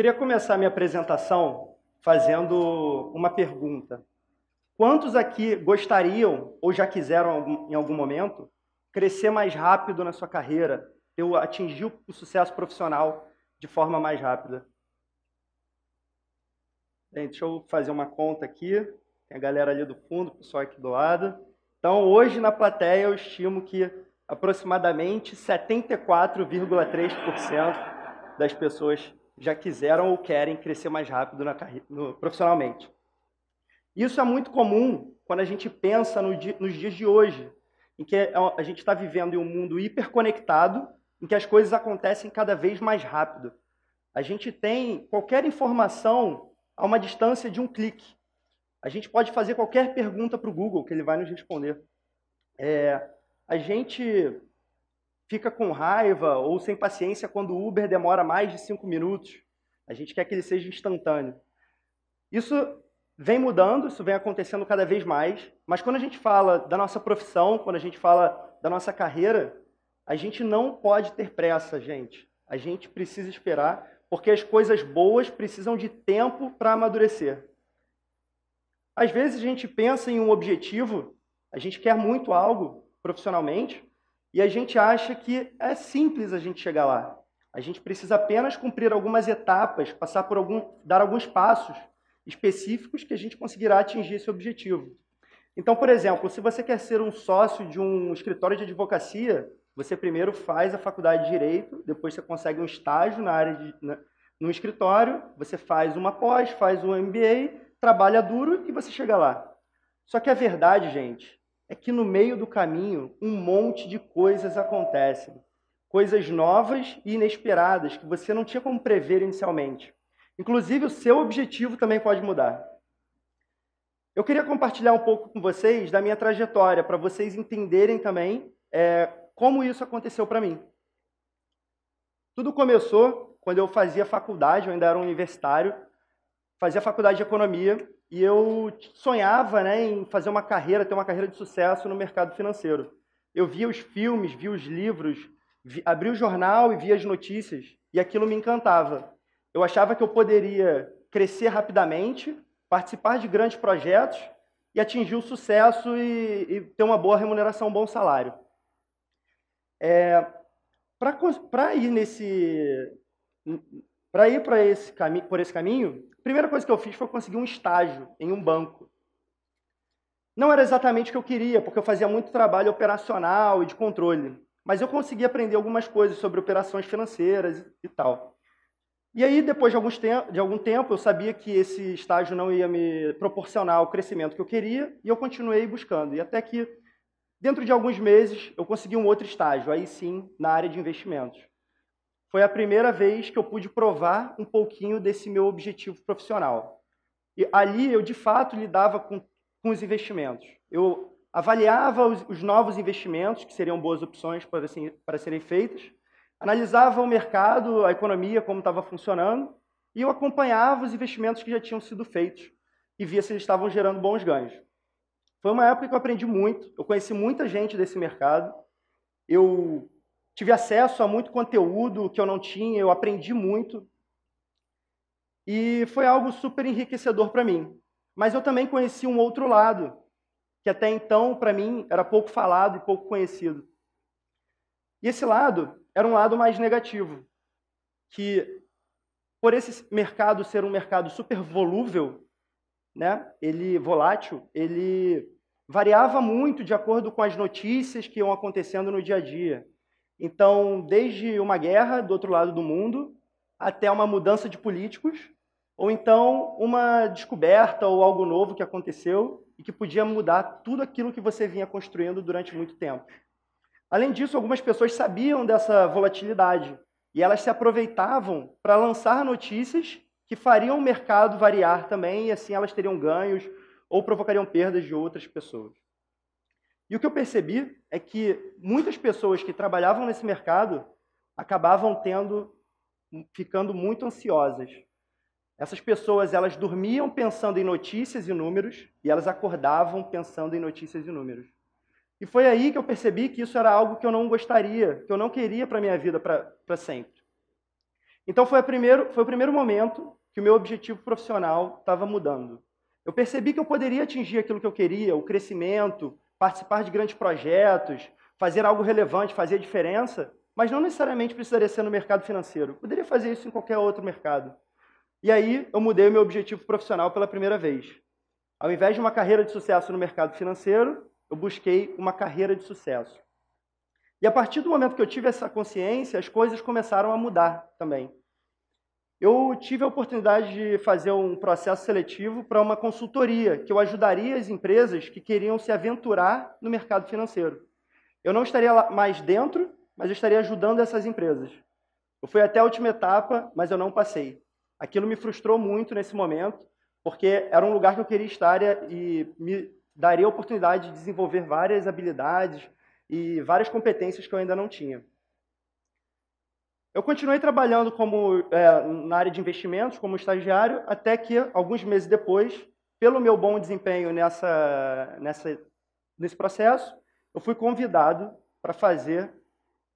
queria começar a minha apresentação fazendo uma pergunta. Quantos aqui gostariam, ou já quiseram em algum momento, crescer mais rápido na sua carreira, atingir o sucesso profissional de forma mais rápida? Bem, deixa eu fazer uma conta aqui. Tem a galera ali do fundo, o pessoal aqui do lado. Então, hoje na plateia, eu estimo que aproximadamente 74,3% das pessoas já quiseram ou querem crescer mais rápido profissionalmente. Isso é muito comum quando a gente pensa nos dias de hoje, em que a gente está vivendo em um mundo hiperconectado, em que as coisas acontecem cada vez mais rápido. A gente tem qualquer informação a uma distância de um clique. A gente pode fazer qualquer pergunta para o Google, que ele vai nos responder. A gente fica com raiva ou sem paciência quando o Uber demora mais de 5 minutos. A gente quer que ele seja instantâneo. Isso vem mudando, isso vem acontecendo cada vez mais, mas quando a gente fala da nossa profissão, quando a gente fala da nossa carreira, a gente não pode ter pressa, gente. A gente precisa esperar, porque as coisas boas precisam de tempo para amadurecer. Às vezes a gente pensa em um objetivo, a gente quer muito algo profissionalmente, e a gente acha que é simples a gente chegar lá. A gente precisa apenas cumprir algumas etapas, dar alguns passos específicos que a gente conseguirá atingir esse objetivo. Então, por exemplo, se você quer ser um sócio de um escritório de advocacia, você primeiro faz a faculdade de Direito, depois você consegue um estágio no escritório, você faz uma pós, faz um MBA, trabalha duro e você chega lá. Só que a verdade, gente, é que no meio do caminho um monte de coisas acontecem. Coisas novas e inesperadas que você não tinha como prever inicialmente. Inclusive, o seu objetivo também pode mudar. Eu queria compartilhar um pouco com vocês da minha trajetória, para vocês entenderem também como isso aconteceu para mim. Tudo começou quando eu fazia faculdade, eu ainda era um universitário, fazia faculdade de economia, e eu sonhava, em fazer uma carreira, ter uma carreira de sucesso no mercado financeiro. Eu via os filmes, via os livros, abria o jornal e via as notícias, e aquilo me encantava. Eu achava que eu poderia crescer rapidamente, participar de grandes projetos e atingir o sucesso e ter uma boa remuneração, um bom salário. Para ir por esse caminho, a primeira coisa que eu fiz foi conseguir um estágio em um banco. Não era exatamente o que eu queria, porque eu fazia muito trabalho operacional e de controle, mas eu consegui aprender algumas coisas sobre operações financeiras e tal. E aí, depois de algum tempo, eu sabia que esse estágio não ia me proporcionar o crescimento que eu queria, e eu continuei buscando. E até que, dentro de alguns meses, eu consegui um outro estágio, aí sim, na área de investimentos. Foi a primeira vez que eu pude provar um pouquinho desse meu objetivo profissional. E ali eu, de fato, lidava com os investimentos. Eu avaliava os novos investimentos, que seriam boas opções para serem feitas, analisava o mercado, a economia, como estava funcionando, e eu acompanhava os investimentos que já tinham sido feitos e via se eles estavam gerando bons ganhos. Foi uma época que eu aprendi muito, eu conheci muita gente desse mercado, eu tive acesso a muito conteúdo que eu não tinha, eu aprendi muito. E foi algo super enriquecedor para mim. Mas eu também conheci um outro lado, que até então, para mim, era pouco falado e pouco conhecido. E esse lado era um lado mais negativo, que por esse mercado ser um mercado super volúvel, volátil, ele variava muito de acordo com as notícias que iam acontecendo no dia a dia. Então, desde uma guerra do outro lado do mundo, até uma mudança de políticos, ou então uma descoberta ou algo novo que aconteceu e que podia mudar tudo aquilo que você vinha construindo durante muito tempo. Além disso, algumas pessoas sabiam dessa volatilidade e elas se aproveitavam para lançar notícias que fariam o mercado variar também, e assim elas teriam ganhos ou provocariam perdas de outras pessoas. E o que eu percebi é que muitas pessoas que trabalhavam nesse mercado acabavam ficando muito ansiosas. Essas pessoas, elas dormiam pensando em notícias e números e elas acordavam pensando em notícias e números. E foi aí que eu percebi que isso era algo que eu não gostaria, que eu não queria para a minha vida para sempre. Então foi o primeiro momento que o meu objetivo profissional estava mudando. Eu percebi que eu poderia atingir aquilo que eu queria, o crescimento, participar de grandes projetos, fazer algo relevante, fazer a diferença, mas não necessariamente precisaria ser no mercado financeiro. Eu poderia fazer isso em qualquer outro mercado. E aí eu mudei o meu objetivo profissional pela primeira vez. Ao invés de uma carreira de sucesso no mercado financeiro, eu busquei uma carreira de sucesso. E a partir do momento que eu tive essa consciência, as coisas começaram a mudar também. Eu tive a oportunidade de fazer um processo seletivo para uma consultoria, que eu ajudaria as empresas que queriam se aventurar no mercado financeiro. Eu não estaria mais dentro, mas eu estaria ajudando essas empresas. Eu fui até a última etapa, mas eu não passei. Aquilo me frustrou muito nesse momento, porque era um lugar que eu queria estar e me daria a oportunidade de desenvolver várias habilidades e várias competências que eu ainda não tinha. Eu continuei trabalhando na área de investimentos, como estagiário, até que, alguns meses depois, pelo meu bom desempenho nesse processo, eu fui convidado para fazer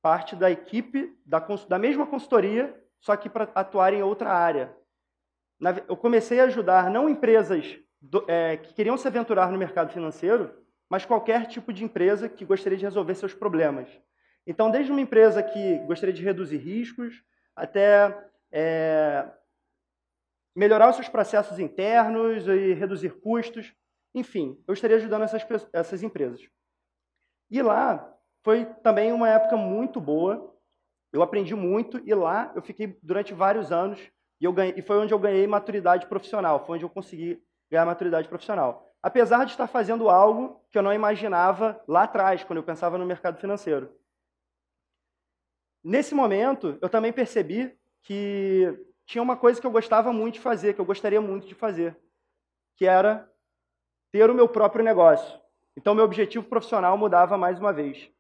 parte da equipe da mesma consultoria, só que para atuar em outra área. Eu comecei a ajudar não empresas que queriam se aventurar no mercado financeiro, mas qualquer tipo de empresa que gostaria de resolver seus problemas. Então, desde uma empresa que gostaria de reduzir riscos, até melhorar os seus processos internos e reduzir custos. Enfim, eu estaria ajudando essas empresas. E lá foi também uma época muito boa, eu aprendi muito, e lá eu fiquei durante vários anos, e foi onde eu ganhei maturidade profissional, foi onde eu consegui ganhar maturidade profissional. Apesar de estar fazendo algo que eu não imaginava lá atrás, quando eu pensava no mercado financeiro. Nesse momento, eu também percebi que tinha uma coisa que eu gostava muito de fazer, que eu gostaria muito de fazer, que era ter o meu próprio negócio. Então, meu objetivo profissional mudava mais uma vez.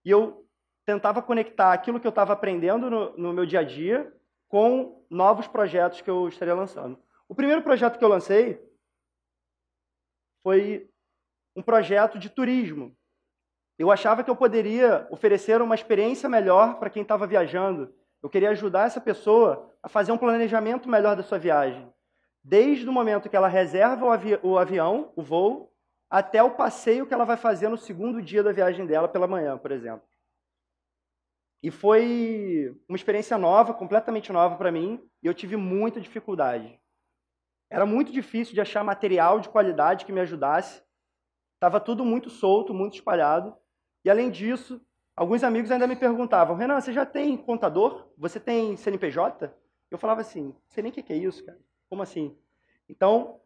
E eu tentava conectar aquilo que eu estava aprendendo no meu dia a dia com novos projetos que eu estaria lançando. O primeiro projeto que eu lancei foi um projeto de turismo. Eu achava que eu poderia oferecer uma experiência melhor para quem estava viajando. Eu queria ajudar essa pessoa a fazer um planejamento melhor da sua viagem. Desde o momento que ela reserva o avião, o voo, até o passeio que ela vai fazer no segundo dia da viagem dela pela manhã, por exemplo. E foi uma experiência nova, completamente nova para mim, e eu tive muita dificuldade. Era muito difícil de achar material de qualidade que me ajudasse. Estava tudo muito solto, muito espalhado. E, além disso, alguns amigos ainda me perguntavam: Renan, você já tem contador? Você tem CNPJ? Eu falava assim: não sei nem o que é isso, cara. Como assim? Então,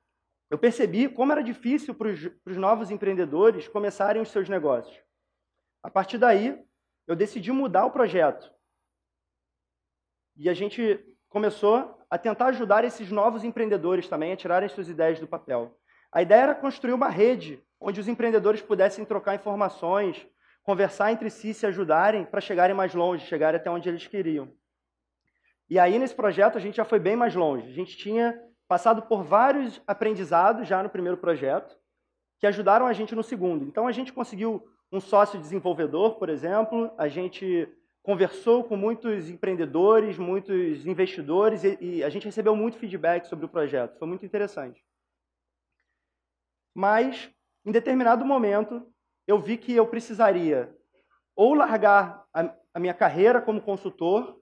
eu percebi como era difícil para os novos empreendedores começarem os seus negócios. A partir daí, eu decidi mudar o projeto. E a gente começou a tentar ajudar esses novos empreendedores também a tirarem suas ideias do papel. A ideia era construir uma rede onde os empreendedores pudessem trocar informações, conversar entre si, se ajudarem para chegarem mais longe, chegarem até onde eles queriam. E aí, nesse projeto, a gente já foi bem mais longe. A gente tinha passado por vários aprendizados já no primeiro projeto, que ajudaram a gente no segundo. Então, a gente conseguiu um sócio desenvolvedor, por exemplo, a gente conversou com muitos empreendedores, muitos investidores, e a gente recebeu muito feedback sobre o projeto. Foi muito interessante. Mas, em determinado momento, eu vi que eu precisaria ou largar a minha carreira como consultor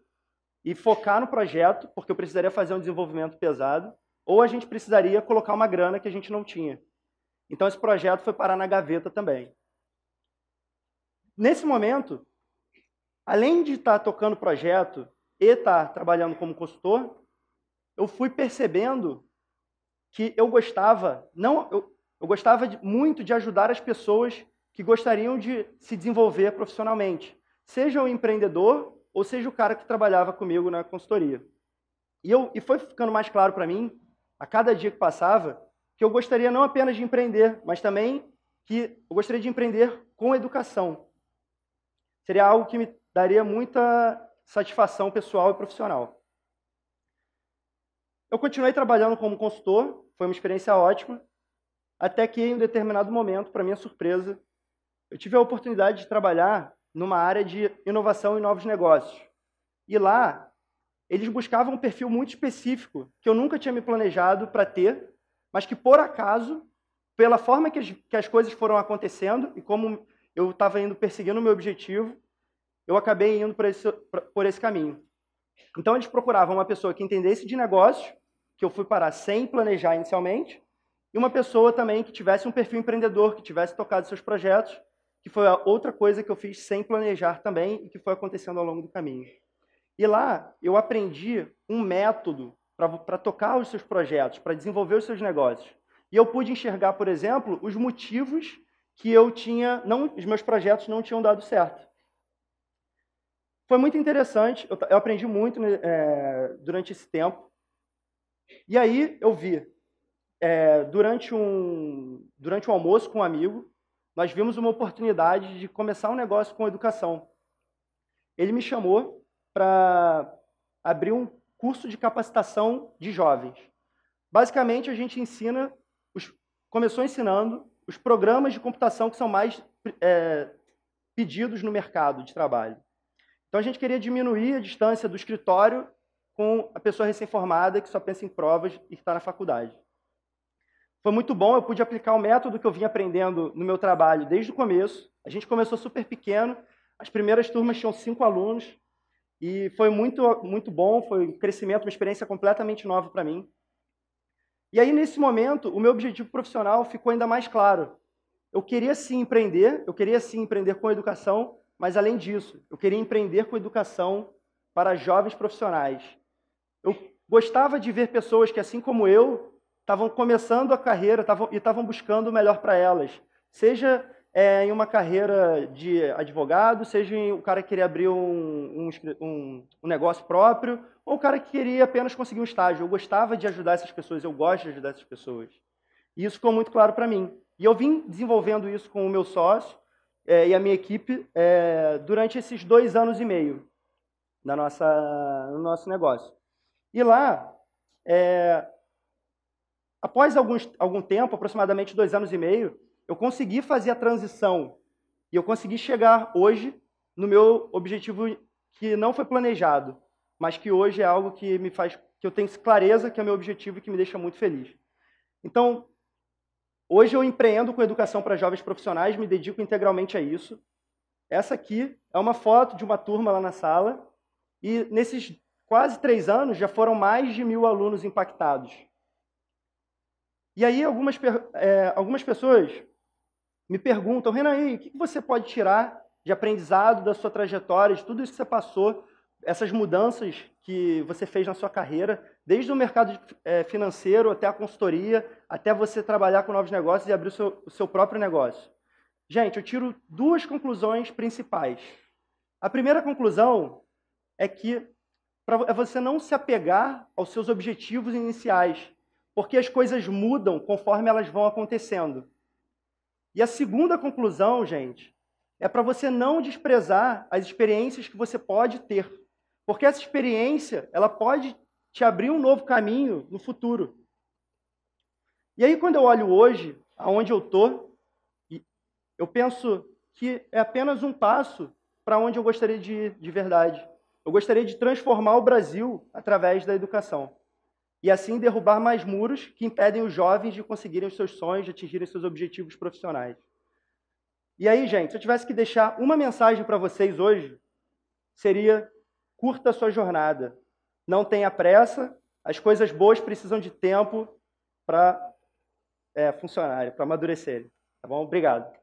e focar no projeto, porque eu precisaria fazer um desenvolvimento pesado, ou a gente precisaria colocar uma grana que a gente não tinha. Então, esse projeto foi parar na gaveta também. Nesse momento, além de estar tocando o projeto e estar trabalhando como consultor, eu fui percebendo que eu gostava muito de ajudar as pessoas que gostariam de se desenvolver profissionalmente, seja o empreendedor ou seja o cara que trabalhava comigo na consultoria. E foi ficando mais claro para mim, a cada dia que passava, que eu gostaria não apenas de empreender, mas também que eu gostaria de empreender com educação. Seria algo que me daria muita satisfação pessoal e profissional. Eu continuei trabalhando como consultor, foi uma experiência ótima, até que em um determinado momento, para minha surpresa, eu tive a oportunidade de trabalhar numa área de inovação e novos negócios. E lá, eles buscavam um perfil muito específico, que eu nunca tinha me planejado para ter, mas que, por acaso, pela forma que as coisas foram acontecendo e como eu estava indo perseguindo o meu objetivo, eu acabei indo por esse caminho. Então, eles procuravam uma pessoa que entendesse de negócio, que eu fui parar sem planejar inicialmente, e uma pessoa também que tivesse um perfil empreendedor, que tivesse tocado seus projetos, que foi a outra coisa que eu fiz sem planejar também e que foi acontecendo ao longo do caminho. E lá eu aprendi um método para tocar os seus projetos, para desenvolver os seus negócios. E eu pude enxergar, por exemplo, os motivos que os meus projetos não tinham dado certo. Foi muito interessante, eu aprendi muito durante esse tempo. E aí eu vi, durante um almoço com um amigo, nós vimos uma oportunidade de começar um negócio com educação. Ele me chamou para abrir um curso de capacitação de jovens. Basicamente, a gente começou ensinando os programas de computação que são mais pedidos no mercado de trabalho. Então, a gente queria diminuir a distância do escritório com a pessoa recém-formada que só pensa em provas e que está na faculdade. Foi muito bom, eu pude aplicar o método que eu vinha aprendendo no meu trabalho desde o começo. A gente começou super pequeno, as primeiras turmas tinham 5 alunos, e foi muito, muito bom, foi um crescimento, uma experiência completamente nova para mim. E aí, nesse momento, o meu objetivo profissional ficou ainda mais claro. Eu queria sim empreender com educação, mas além disso, eu queria empreender com educação para jovens profissionais. Eu gostava de ver pessoas que, assim como eu, estavam começando a carreira e estavam buscando o melhor para elas. Seja em uma carreira de advogado, seja o cara que queria abrir um negócio próprio, ou o cara que queria apenas conseguir um estágio. Eu gostava de ajudar essas pessoas, eu gosto de ajudar essas pessoas. E isso ficou muito claro para mim. E eu vim desenvolvendo isso com o meu sócio e a minha equipe durante esses 2 anos e meio no nosso negócio. E lá, após algum tempo, aproximadamente 2 anos e meio, eu consegui fazer a transição e eu consegui chegar hoje no meu objetivo que não foi planejado, mas que hoje é algo que eu tenho clareza que é meu objetivo e que me deixa muito feliz. Então, hoje eu empreendo com educação para jovens profissionais, me dedico integralmente a isso. Essa aqui é uma foto de uma turma lá na sala e nesses quase 3 anos já foram mais de 1.000 alunos impactados. E aí algumas pessoas me perguntam, Renan, o que você pode tirar de aprendizado da sua trajetória, de tudo isso que você passou, essas mudanças que você fez na sua carreira, desde o mercado financeiro até a consultoria, até você trabalhar com novos negócios e abrir o seu próprio negócio? Gente, eu tiro 2 conclusões principais. A primeira conclusão é que é você não se apegar aos seus objetivos iniciais, porque as coisas mudam conforme elas vão acontecendo. E a segunda conclusão, gente, é para você não desprezar as experiências que você pode ter. Porque essa experiência, ela pode te abrir um novo caminho no futuro. E aí, quando eu olho hoje, aonde eu estou, eu penso que é apenas um passo para onde eu gostaria de ir de verdade. Eu gostaria de transformar o Brasil através da educação. E assim derrubar mais muros que impedem os jovens de conseguirem os seus sonhos, de atingirem seus objetivos profissionais. E aí, gente, se eu tivesse que deixar uma mensagem para vocês hoje, seria: curta a sua jornada. Não tenha pressa, as coisas boas precisam de tempo para funcionarem, para amadurecerem. Tá bom? Obrigado.